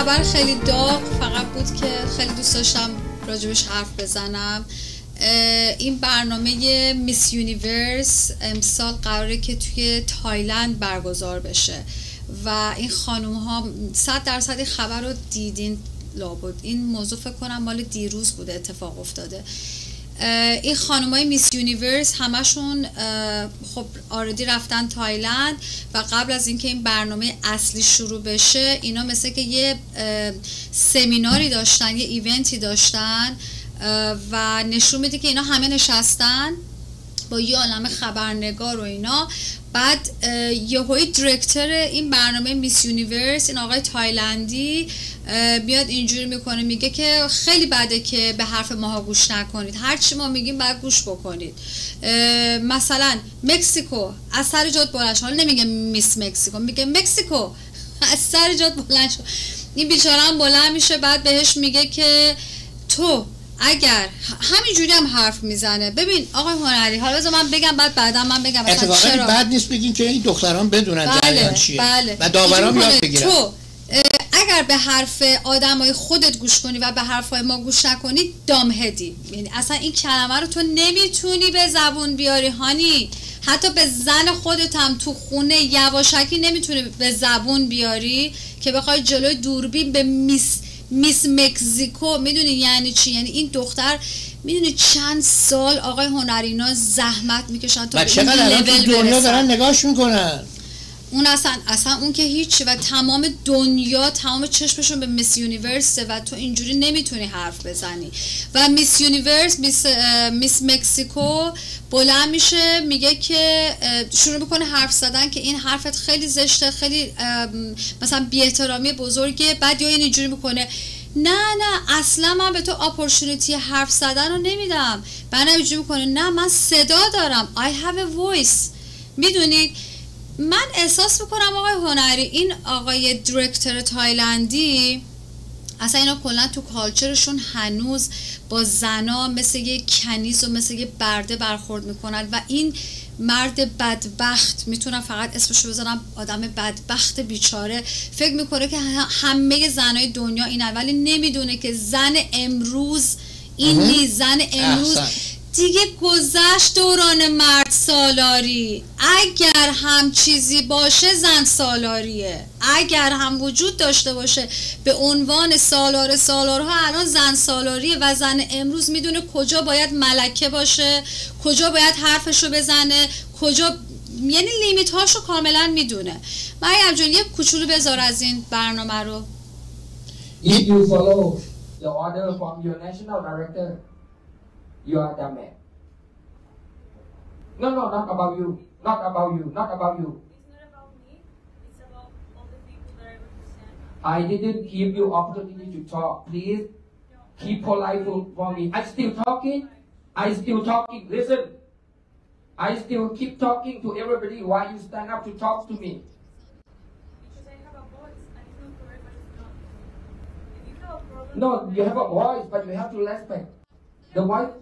خبر خیلی داغ فقط بود که خیلی دوست داشتم راجبش حرف بزنم. این برنامه میس یونیورس امسال قراره که توی تایلند برگزار بشه و این خانوم ها 100% خبر رو دیدین لابد. این موضوع فکر کنم مال دیروز بوده اتفاق افتاده. این خانومای میس یونیورس همشون خب آردی رفتن تایلند و قبل از اینکه این برنامه اصلی شروع بشه اینا مثل که یه سمیناری داشتن، یه ایونتی داشتن و نشون میده که اینا همه نشستن با یه عالمه خبرنگار و اینا. بعد یهویی دیرکتور این برنامه میس یونیورس، این آقای تایلندی، بیاد اینجوری میکنه، میگه که خیلی بده که به حرف ماها گوش نکنید، هر چی ما میگیم باید گوش بکنید. مثلا مکزیکو از سر جات بلند شد، حالا نمیگه میس مکزیکو، میگه مکزیکو از سر جات بلند شد. این بیچاره هم بلند میشه، بعد بهش میگه که تو اگر همینجوری هم حرف میزنه. ببین آقای هنری، حالا بذار من بگم بعدا من بگم اتفاقا چرا بد نیست بگین که این دختران بدونن جریان چیه و داورام یاد بگیرن. تو اگر به حرف آدمای خودت گوش کنی و به حرفای ما گوش نکنی دامهدی، یعنی اصلا این کلمه رو تو نمیتونی به زبون بیاری هانی، حتی به زن خودت هم تو خونه یواشکی نمیتونی به زبون بیاری که بخوای جلوی دوربین به میس مکزیکو. میدونی یعنی چی؟ یعنی این دختر میدونی چند سال آقای هنرینا زحمت میکشن تا به این لول برسن. دنیا دارن نگاش میکنن. اون اصلا اون که هیچی و تمام دنیا تمام چشمشون به میس یونیورسه و تو اینجوری نمیتونی حرف بزنی. و میس یونیورس میس مکزیکو بلند میشه میگه که شروع میکنه حرف زدن که این حرفت خیلی زشته، خیلی مثلا بی‌احترامی بزرگه. بعد یا اینجوری میکنه نه اصلا من به تو اپورتونیتی حرف زدن رو نمیدم. بعد اینجوری میکنه نه من صدا دارم، I have a voice. میدونید من احساس میکنم آقای هنری، این آقای دیرکتور تایلندی اصلا اینا کلا تو کالچرشون هنوز با زنا مثل یه کنیز و مثل یه برده برخورد میکنن و این مرد بدبخت، میتونم فقط اسمشو بذارم، آدم بدبخت بیچاره، فکر میکنه که همه زنای دنیا اینن، ولی نمیدونه که زن امروز این نیست. زن امروز دیگه گذشت دوران مرد سالاری. اگر هم چیزی باشه زن سالاریه، اگر هم وجود داشته باشه به عنوان سالارها الان زن سالاریه و زن امروز میدونه کجا باید ملکه باشه، کجا باید حرفشو بزنه، کجا، یعنی لیمیت هاشو کاملا میدونه. مریم جون یه کوچولو بذار از این برنامه رو. If you follow the order from your national director, you are the man. No, not about you. Not about you. Not about you. It's not about me. It's about all the people that I represent. I didn't give you opportunity to talk. Please keep polite for me. I'm still talking. Listen. I still keep talking to everybody. Why you stand up to talk to me? Because I have a voice and it's not for everybody to know. If you have a problem... No, you have a voice, but you have to respect. The voice...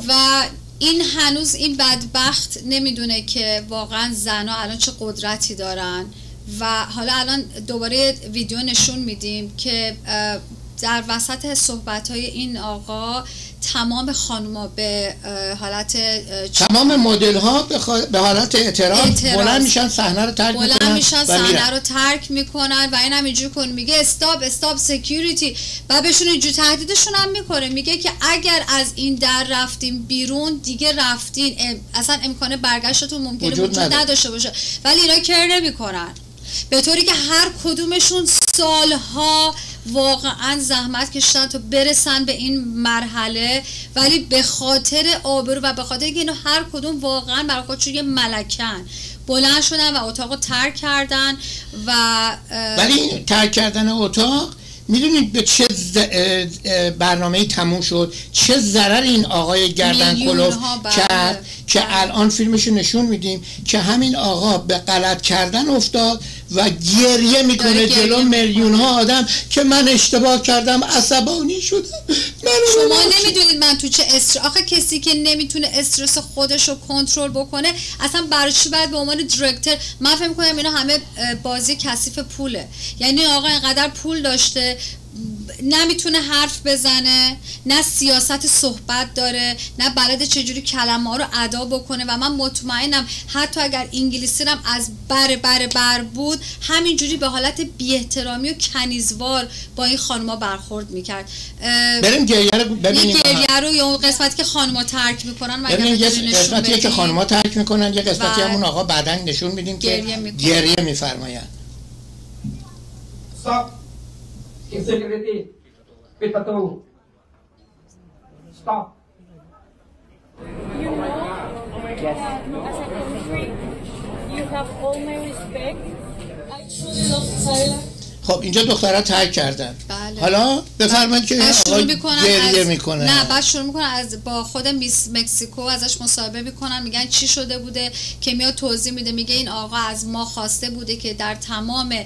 و این هنوز این بدبخت نمیدونه که واقعا زنا الان چه قدرتی دارن. و حالا الان دوباره ویدیو نشون میدیم که در وسط صحبت‌های این آقا تمام خانوما به حالت تمام مدل‌ها به حالت اعتراض بلند میشن، صحنه رو ترک میکنن و این هم اینجوری کنه، میگه استاپ سکیوریتی و بهشون اینجوری تهدیدشون هم میکنه، میگه که اگر از این در رفتیم بیرون دیگه رفتین، اصلا امکان برگشتتون ممکنه وجود نداشته باشه. ولی اینا کر نمیکنن، به طوری که هر کدومشون سالها واقعا زحمت کشیدن تا برسن به این مرحله، ولی به خاطر آبرو و به خاطر که اینو هر کدوم واقعا برای خودشون یه ملکن بلند شدن و اتاقو ترک کردن. و ولی ترک کردن اتاق میدونید به چه برنامه‌ای تموم شد، چه ضرر این آقای گردن کلوف کرد که الان فیلمشو نشون میدیم که همین آقا به غلط کردن افتاد و گریه میکنه جلو میلیون ها آدم که من اشتباه کردم، عصبانی شدم، شما نمیدونید من تو چه آخه کسی که نمیتونه استرس خودش رو کنترل بکنه اصلا برای چی باید به عنوان دایرکتور؟ من فکر می‌کنم اینا همه بازی کثیف پوله. یعنی آقا اینقدر پول داشته نمیتونه حرف بزنه، نه سیاست صحبت داره، نه بلد چجوری کلمه ها رو ادا بکنه و من مطمئنم حتی اگر انگلیسی هم از بر بود همینجوری به حالت بی‌احترامی و کنیزوار با این خانوما برخورد میکرد. بریم گریه رو ببینیم. گریه رو یا اون قسمتی که خانوما ترک میکنن ببینیم. یه قسمتی که خانوما ترک میکنن، یه قسمتی همون آقا بعدن نشون میدیم که گریه میفرماین. Insecurity. Pit patu. Stop. You know, as a country, you have all my respect. I truly love Thailand. خب اینجا دخترها ترک کردن. بله. حالا بفرمایید که آقا گریه میکنه. نه بعد شروع میکنن از با خود میس مکزیکو ازش مصاحبه میکنن، میگن چی شده بوده که میاد توضیح میده. میگه این آقا از ما خواسته بوده که در تمام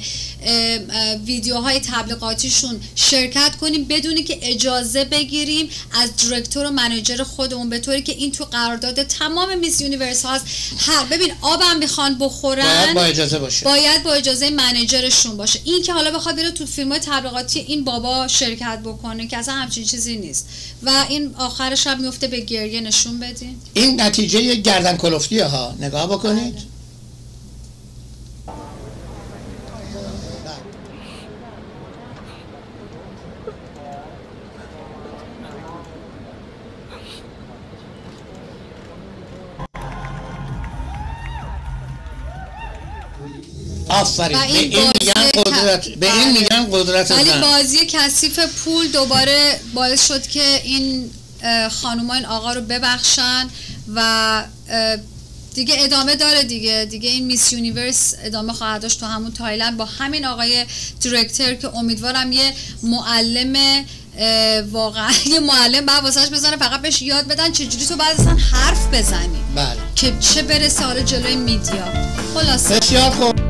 ویدیوهای تبلیغاتیشون شرکت کنیم بدونی که اجازه بگیریم از دایرکتور و منیجر خودمون، به طوری که این تو قرارداد تمام میس یونیورس هاست. ببین آبم میخوان بخورن باید با اجازه باشه، باید با اجازه منیجرشون باشه. این که حالا بخواد بره تو فیلم‌های تبلیغاتی این بابا شرکت بکنه که اصلا همچین چیزی نیست و این آخرش هم میفته به گریه. نشون بدین این نتیجه گردن کلفتیه ها، نگاه بکنید. آفرین. به این میگن قدرت ولی زن. بازی کثیف پول دوباره باعث شد که این خانوما این آقا رو ببخشن و دیگه ادامه داره دیگه این میس یونیورس ادامه خواهد داشت تو همون تایلند با همین آقای دایرکتور که امیدوارم یه معلم واقعا یه معلم بعد واسش بزنه، فقط بهش یاد بدن چجوری تو بعد اصلا حرف بزنی. بله. که چه برسه حالا جلوی میدیا. خلاصه بسیار خوب.